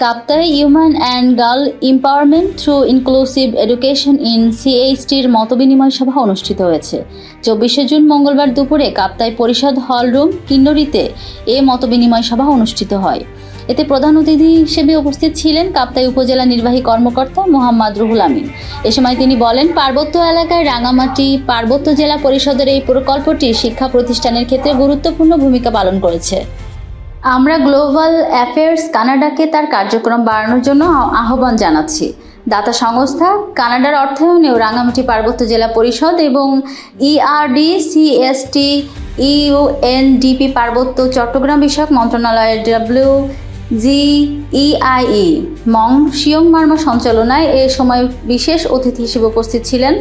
Kaptai human and girl empowerment through inclusive education in সিএইচটির মতবিনিময় সভা অনুষ্ঠিত হয়েছে। 24শে জুন মঙ্গলবার দুপুরে কাপ্তাই পরিষদ হল রুম কিন্নরিতে এ মতবিনিময় সভা অনুষ্ঠিত হয়। এতে প্রধান অতিথি হিসেবে উপস্থিত ছিলেন কাপ্তাই উপজেলা নির্বাহী কর্মকর্তা মোহাম্মদ রুহুল আমিন। এ সময় তিনি বলেন, পার্বত্য এলাকায় রাঙামাটি পার্বত্য জেলা পরিষদের এই প্রকল্পটি শিক্ষা প্রতিষ্ঠানের ক্ষেত্রে গুরুত্বপূর্ণ ভূমিকা পালন করেছে। আমরা গ্লোবাল অ্যাফেয়ার্স কানাডাকে তার কার্যক্রম বাড়ানোর জন্য আহ্বান জানাচ্ছি। দাতা সংস্থা কানাডার অর্থায়নেও রাঙামাটি পার্বত্য জেলা পরিষদ এবং ERDCST UNDP পার্বত্য চট্টগ্রাম বিষয়ক মন্ত্রণালয়ের WGEIE মং শিয়ং মার্মা সঞ্চালনায় এ সময় বিশেষ অতিথি হিসেবে উপস্থিত ছিলেন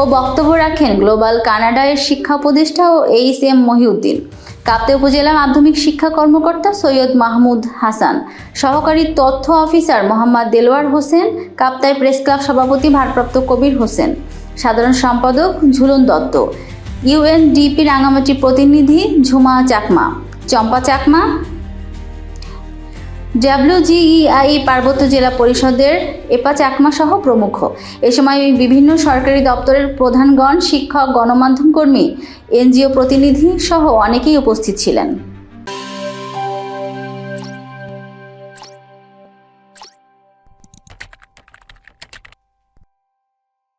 ও বক্তব্য রাখেন গ্লোবাল কানাডা এর শিক্ষা উপদেষ্টা ও HM মহিউদ্দিন, কাপ্তাই উপজেলা মাধ্যমিক শিক্ষা কর্মকর্তা সৈয়দ মাহমুদ হাসান, সহকারী তথ্য officer Mohammad Delwar Hossain, Kaptai press club সভাপতি ভারপ্রাপ্ত কবির হোসেন, সাধারণ সম্পাদক ঝুলন দত্ত, UNDP রাঙামাটি প্রতিনিধি ঝুমা চাকমা, চম্পা চাকমা, WGEIE পার্বত্য জেলা পরিষদের এপা চাকমা সহ প্রমুখ। এ সময় বিভিন্ন সরকারি দপ্তরের প্রধানগণ, শিক্ষক, গণমাধ্যম কর্মী, NGO প্রতিনিধি সহ অনেকেই উপস্থিত ছিলেন।